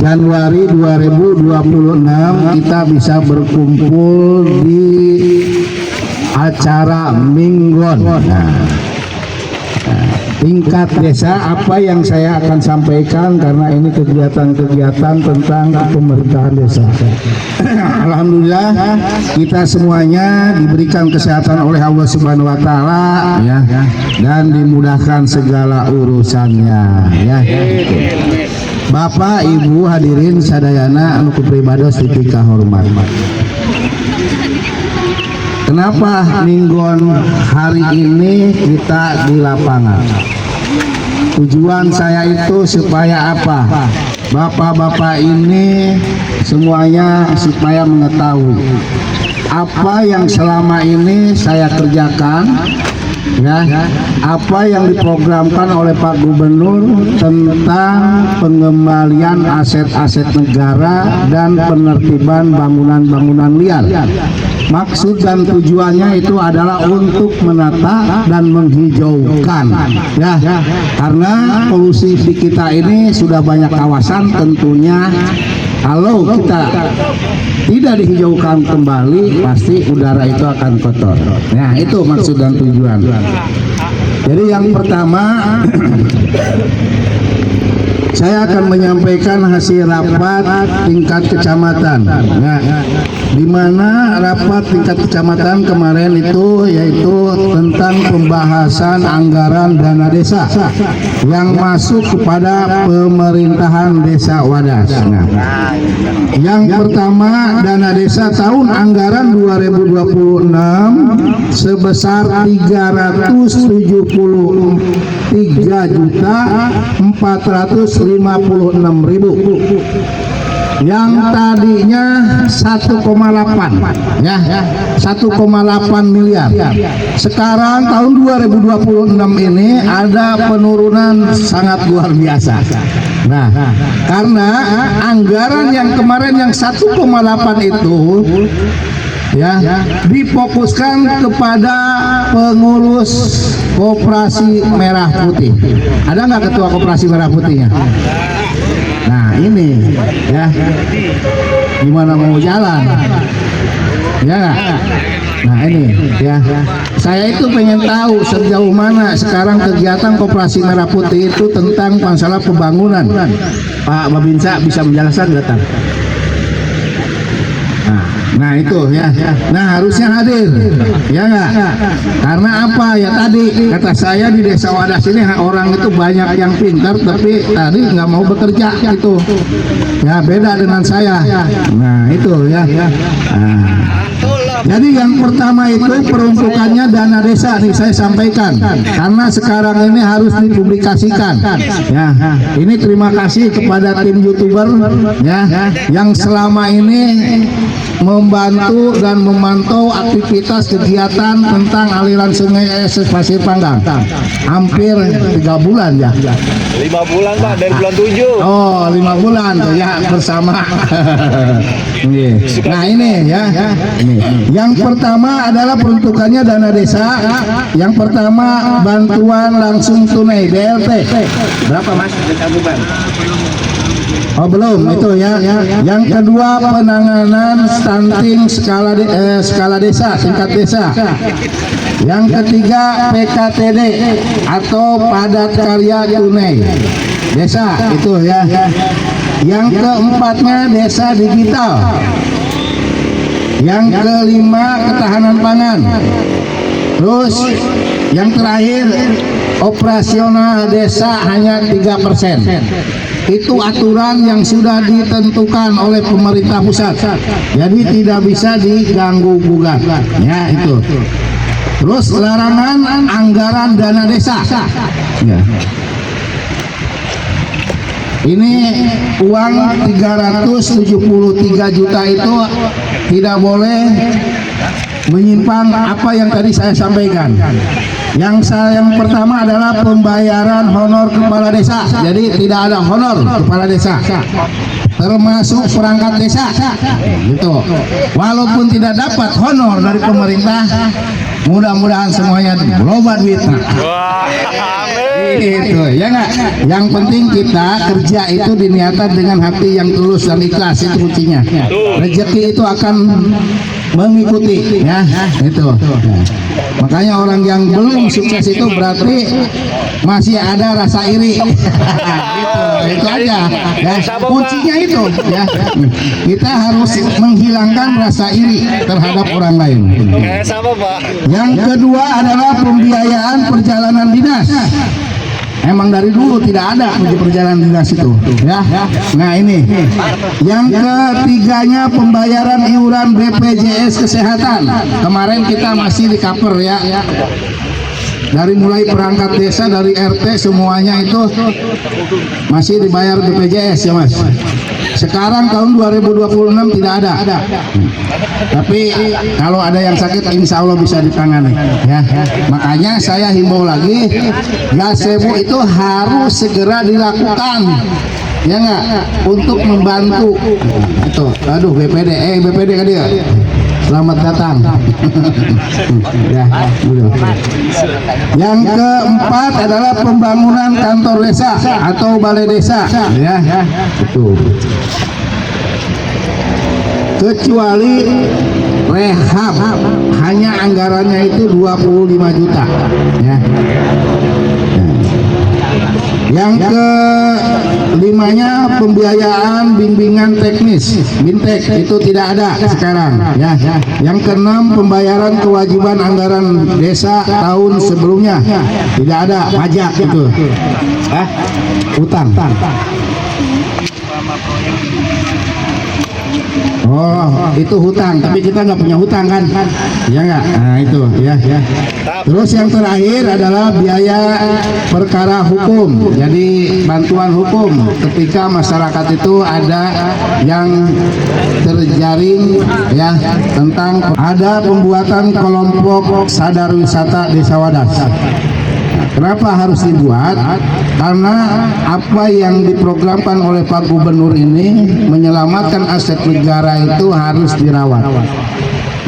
Januari 2026 kita bisa berkumpul di acara Minggon. Tingkat desa apa yang saya akan sampaikan karena ini kegiatan-kegiatan tentang pemerintahan desa. Alhamdulillah kita semuanya diberikan kesehatan oleh Allah Subhanahu wa taala ya, dan dimudahkan segala urusannya ya. Bapak Ibu hadirin sadayana anu kupribados tipika hormat. Kenapa Minggon hari ini kita di lapangan? Tujuan saya itu supaya apa? Bapak-bapak ini semuanya supaya mengetahui apa yang selama ini saya kerjakan, ya, apa yang diprogramkan oleh Pak Gubernur tentang pengembalian aset-aset negara dan penertiban bangunan-bangunan liar. Maksud dan tujuannya itu adalah untuk menata dan menghijaukan ya, karena polusi di kita ini sudah banyak kawasan, tentunya kalau kita tidak dihijaukan kembali pasti udara itu akan kotor. Nah itu maksud dan tujuan. Jadi yang pertama saya akan menyampaikan hasil rapat tingkat kecamatan. Nah, di mana rapat tingkat kecamatan kemarin itu yaitu tentang pembahasan anggaran dana desa yang masuk kepada pemerintahan desa Wadas. Nah, yang pertama dana desa tahun anggaran 2026 sebesar 373.456.000 yang tadinya 1,8 ya, 1,8 miliar. Sekarang tahun 2026 ini ada penurunan sangat luar biasa. Nah, karena anggaran yang kemarin yang 1,8 itu ya difokuskan kepada pengurus Koperasi Merah Putih. Ada nggak ketua Koperasi Merah Putihnya? Nah ini ya, gimana mau jalan ya gak? Nah ini ya, saya itu pengen tahu sejauh mana sekarang kegiatan Koperasi Merah Putih itu tentang masalah pembangunan. Pak Babinsa bisa menjelaskan datang. Nah itu ya, nah harusnya hadir ya nggak? Karena apa ya, tadi kata saya di desa Wadas ini orang itu banyak yang pintar tapi tadi nggak mau bekerja gitu ya, beda dengan saya. Nah itu ya, nah, jadi yang pertama itu peruntukannya dana desa nih saya sampaikan karena sekarang ini harus dipublikasikan ya. Ini terima kasih kepada tim YouTuber ya yang selama ini membantu dan memantau aktivitas kegiatan tentang aliran sungai Pasir Panggang. Hampir 3 bulan ya. 5 bulan Pak, dari bulan 7. Oh 5 bulan tuh ya bersama. Nah ini ya, ini. Yang pertama adalah peruntukannya dana desa. Yang pertama bantuan langsung tunai BLT. Berapa Mas? Oh belum itu ya. Yang kedua penanganan stunting skala desa, tingkat desa. Yang ketiga PKTD atau padat karya tunai desa itu ya. Yang keempatnya desa digital. Yang kelima ketahanan pangan. Terus yang terakhir operasional desa hanya 3%. Itu aturan yang sudah ditentukan oleh pemerintah pusat, jadi tidak bisa diganggu gugat ya itu. Terus larangan anggaran dana desa ya. Ini uang 373 juta itu tidak boleh menyimpang apa yang tadi saya sampaikan. Yang pertama adalah pembayaran honor kepala desa. Jadi tidak ada honor kepala desa, termasuk perangkat desa gitu. Walaupun tidak dapat honor dari pemerintah, Mudah-mudahan semuanya loba duitnya. Wah, amin. Itu ya nggak. Yang penting kita kerja itu diniatan dengan hati yang tulus dan ikhlas, itu kuncinya. Rezeki itu akan mengikuti ya itu. Nah, makanya orang yang belum sukses itu berarti masih ada rasa iri. Itu aja ya, kuncinya itu ya. Kita harus menghilangkan rasa iri terhadap orang lain. Kayak sama Pak. Yang kedua adalah pembiayaan perjalanan dinas. Emang dari dulu tidak ada perjalanan dinas itu ya. Nah ini yang ketiganya pembayaran iuran BPJS Kesehatan. Kemarin kita masih di cover ya, dari mulai perangkat desa, dari RT semuanya itu masih dibayar BPJS ya Mas. Sekarang tahun 2026 tidak ada. Tapi kalau ada yang sakit insya Allah bisa ditangani ya. Makanya saya himbau lagi, gazebo itu harus segera dilakukan ya nggak, untuk membantu itu. Aduh BPD kan dia. Selamat datang. Ya, yang keempat adalah pembangunan kantor desa atau balai desa ya. Itu. Kecuali rehab, hanya anggarannya itu 25 juta ya. Yang kelimanya pembiayaan bimbingan teknis BINTEK itu tidak ada sekarang ya. Yang keenam pembayaran kewajiban anggaran desa tahun sebelumnya tidak ada, pajak itu utang. Oh itu hutang, tapi kita nggak punya hutang kan ya nggak. Nah itu ya. Terus yang terakhir adalah biaya perkara hukum, jadi bantuan hukum ketika masyarakat itu ada yang terjaring ya, tentang ada pembuatan kelompok sadar wisata Desa Wadas. Kenapa harus dibuat? Karena apa yang diprogramkan oleh Pak Gubernur ini menyelamatkan aset negara itu harus dirawat.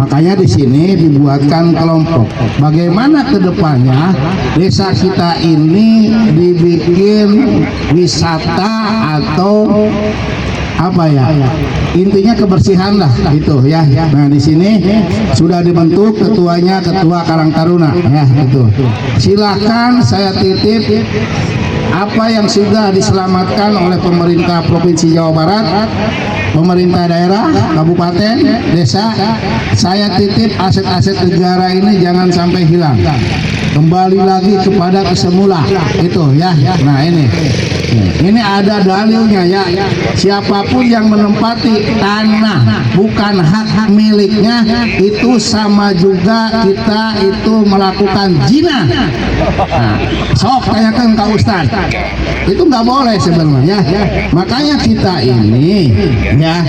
Makanya di sini dibuatkan kelompok. Bagaimana ke depannya desa kita ini dibikin wisata atau apa ya, intinya kebersihan lah gitu ya. Nah di sini sudah dibentuk ketuanya, Ketua Karang Taruna ya itu. Silakan saya titip apa yang sudah diselamatkan oleh pemerintah Provinsi Jawa Barat, pemerintah daerah, kabupaten, desa. Saya titip aset-aset negara ini jangan sampai hilang, kembali lagi kepada kesemula itu ya. Nah ini ada dalilnya ya. Siapapun yang menempati tanah bukan hak miliknya itu sama juga kita itu melakukan zina. Nah, sok tanyakan Kak Ustaz, itu nggak boleh sebenarnya ya. Makanya kita ini ya,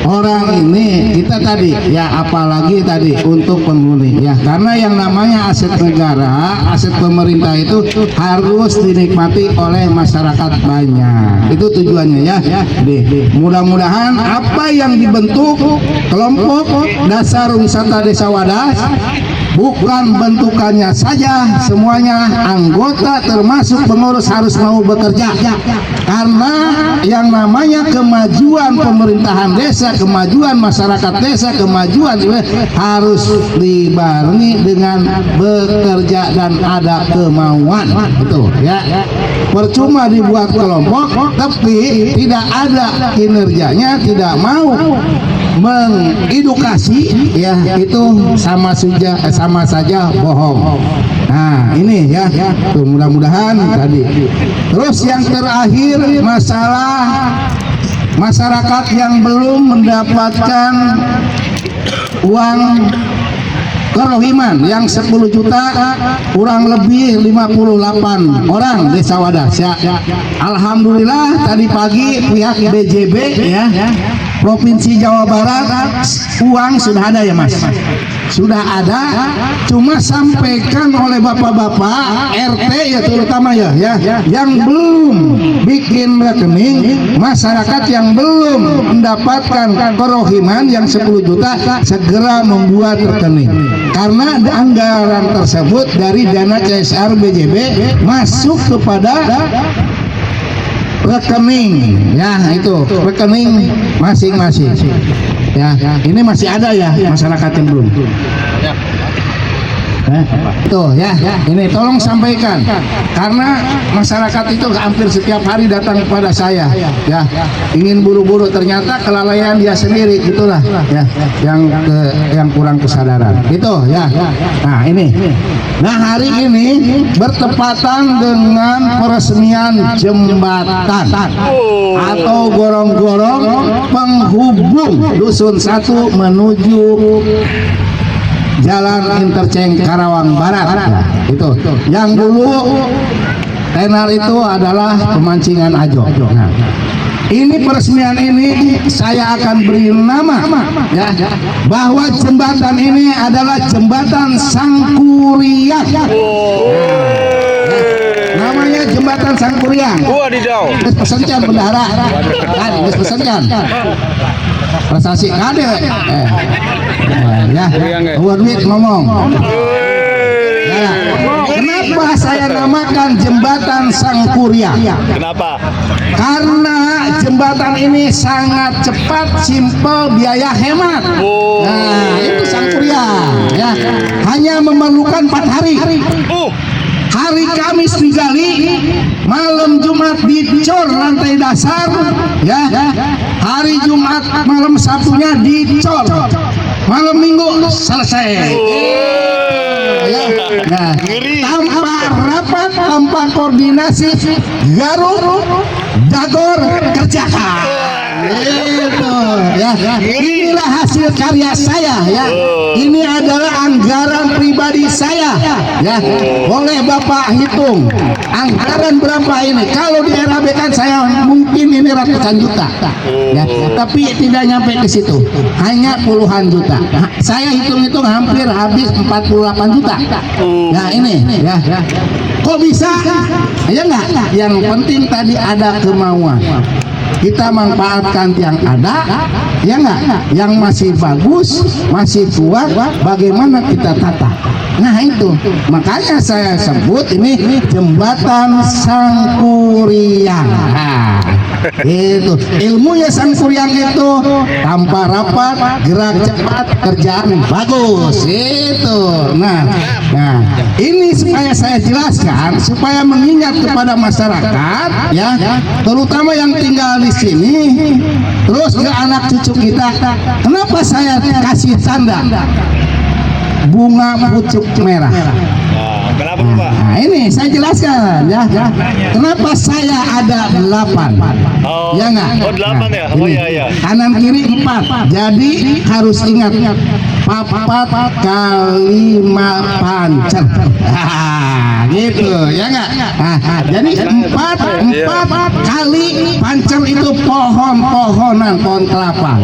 orang ini kita tadi ya, apalagi tadi untuk penghuni ya, karena yang namanya aset negara, aset pemerintah itu harus dinikmati oleh masyarakat banyak. Itu tujuannya ya. Mudah-mudahan apa yang dibentuk kelompok dasar wisata Desa Wadas bukan bentukannya saja, semuanya anggota termasuk pengurus harus mau bekerja, karena yang namanya kemajuan pemerintahan desa, kemajuan masyarakat desa, kemajuan harus dibarengi dengan bekerja dan ada kemauan. Betul ya. Percuma dibuat kelompok tapi tidak ada kinerjanya, tidak mau mengedukasi ya, itu sama saja bohong. Nah ini ya, tuh mudah-mudahan tadi. Terus yang terakhir masalah masyarakat yang belum mendapatkan uang kerohiman yang 10 juta, kurang lebih 58 orang Desa Wadas ya. Alhamdulillah tadi pagi pihak BJB ya Provinsi Jawa Barat uang sudah ada ya Mas? Sudah ada, cuma sampaikan oleh bapak-bapak RT ya terutama ya yang belum bikin rekening, masyarakat yang belum mendapatkan kerohiman yang 10 juta segera membuat rekening, karena anggaran tersebut dari dana CSR BJB masuk kepada rekening ya, itu rekening masing-masing ya. Ini masih ada ya masyarakat yang belum tuh ya, ini tolong sampaikan, karena masyarakat itu hampir setiap hari datang kepada saya ya, ingin buru-buru, ternyata kelalaian dia sendiri, itulah ya yang kurang kesadaran itu ya. Nah ini, nah hari ini bertepatan dengan peresmian jembatan atau gorong-gorong penghubung Dusun 1 menuju Jalan Interchange Karawang Barat ya, itu yang dulu tenar itu adalah pemancingan Ajo. Nah, ini peresmian ini saya akan beri nama ya, bahwa jembatan ini adalah jembatan Sangkuriang. Namanya jembatan Sangkuriang. Wadidaw. Pesankan bendahara kan, pesankan prestasi kade ya, duit ngomong ya. Kenapa saya namakan jembatan Sangkuriang? Kenapa? Karena jembatan ini sangat cepat, simpel, biaya hemat. Nah itu Sangkuriang ya, hanya memerlukan 4 hari. Hari Kamis digali, malam Jumat dicor lantai dasar ya, hari Jumat malam Sabtunya dicor, malam Minggu selesai ya. Nah, tanpa rapat, tanpa koordinasi, garuk dagor kerjakan itu ya. Inilah hasil karya saya ya, ini adalah anggaran pribadi saya ya. Boleh Bapak hitung anggaran berapa ini, kalau di RAB kan saya mungkin ini ratusan juta ya, tapi tidak nyampe ke situ, hanya puluhan juta. Saya hitung-hitung hampir habis 48 juta ya ini ya. Kok bisa? Ya enggak, yang penting tadi ada kemauan, kita manfaatkan yang ada ya enggak, yang masih bagus, masih kuat, bagaimana kita tata. Nah itu makanya saya sebut ini jembatan Sangkuriang. Nah, itu ilmunya Sangkuriang itu tanpa rapat, gerak cepat, kerjaan bagus itu. Nah ini supaya saya jelaskan, supaya mengingat kepada masyarakat ya, terutama yang tinggal di sini, terus ke anak cucu kita. Kenapa saya kasih tanda bunga pucuk merah? Kenapa Pak? Nah ini saya jelaskan ya, kenapa saya ada 8 ya enggak? Oh 8 ya? Oh iya iya. Kanan kiri 4, jadi harus ingat papat kalima pancer gitu ya enggak? Jadi 4 kali pancer itu pohon-pohonan, pohon kelapa.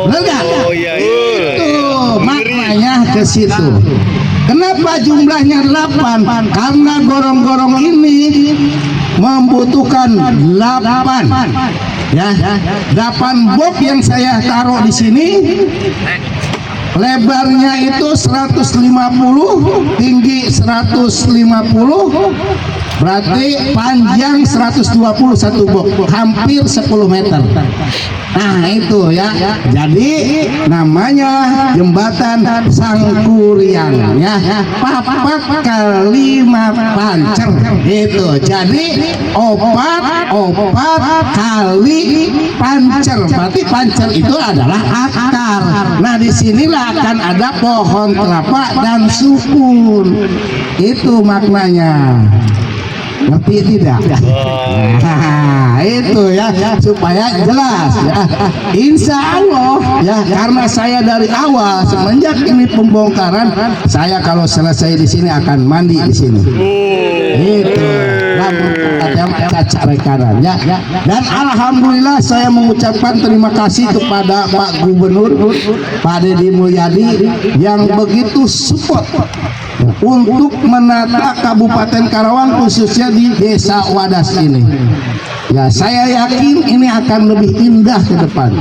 Benar enggak? Oh iya. Itu maknanya ke situ. Kenapa jumlahnya 8? Karena gorong-gorong ini membutuhkan 8 ya. 8 box yang saya taruh di sini, lebarnya itu 150, tinggi 150, berarti panjang 121 box, hampir 10 meter. Nah itu ya, jadi namanya jembatan Sangkuriang ya, papat kalima pancer itu. Jadi opat kali pancer, berarti pancer itu adalah akar. Nah disinilah akan ada pohon kelapa dan sukun, itu maknanya. Ngerti tidak? Nah, itu ya, supaya jelas ya. Insya Allah ya, karena saya dari awal semenjak ini pembongkaran, saya kalau selesai di sini akan mandi di sini. Itu. kaca rekanan ya. Dan alhamdulillah saya mengucapkan terima kasih kepada Pak Gubernur Pak Deddy Mulyadi yang begitu support untuk menata Kabupaten Karawang khususnya di Desa Wadas ini. Ya, saya yakin ini akan lebih indah ke depan.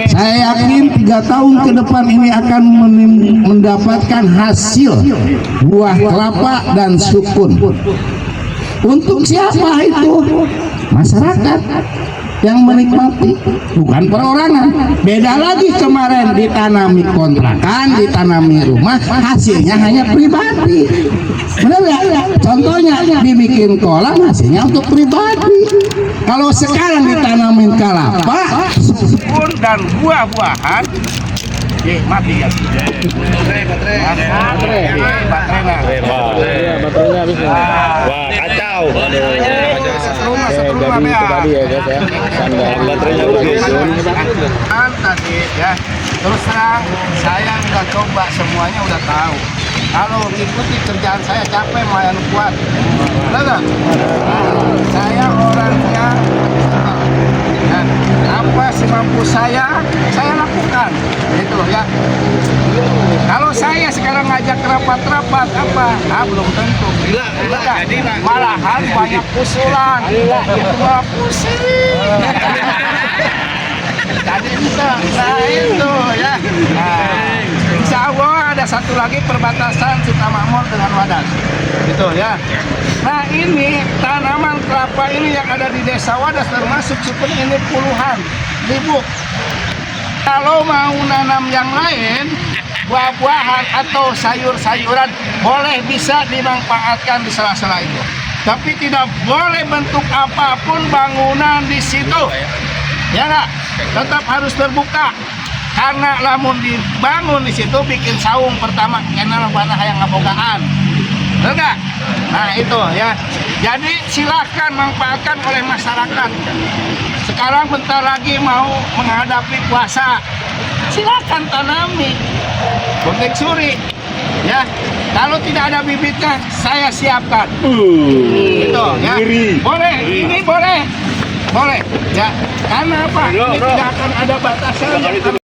Saya yakin 3 tahun ke depan ini akan mendapatkan hasil buah kelapa dan sukun. Untuk siapa itu? Masyarakat yang menikmati, bukan perorangan. Beda lagi kemarin ditanami kontrakan, ditanami rumah, hasilnya hanya pribadi. Benar ya? Contohnya dibikin kolam, hasilnya untuk pribadi. Kalau sekarang ditanamin kelapa, sukun dan buah-buahan, mati ya. Wah, kacau. Jadi itu tadi ya guys ya, Baterainya bagus. Tadi ya, terus terang saya udah coba semuanya, udah tahu. Kalau ikuti kerjaan saya capek, mayan kuat. Benar? Saya orangnya dan apa semampu saya lakukan. Itu ya. Kalau saya sekarang ngajak rapat-rapat apa? Belum tentu. Malahan banyak usulan. Itu malah pusing. Jadi bisa, nah itu ya. Insya Allah ada satu lagi perbatasan Sukamakmur dengan Wadas. Gitu ya. Nah ini tanaman kelapa ini yang ada di Desa Wadas termasuk sukun ini puluhan ribu. Kalau mau nanam yang lain, buah-buahan atau sayur-sayuran boleh bisa dimanfaatkan di sela-sela itu. Tapi tidak boleh bentuk apapun bangunan di situ. Ya nggak? Tetap harus terbuka. Karena lamun dibangun di situ bikin saung pertama karena tanah yang ngabogaan. Betul nggak? Nah itu ya. Jadi silakan manfaatkan oleh masyarakat. Sekarang bentar lagi mau menghadapi puasa. Silakan tanami. Gunting suri. Ya. Kalau tidak ada bibitnya saya siapkan. Gitu ya. Boleh, ini boleh. Boleh. Ya. Karena apa? Ini tidak akan ada batasan.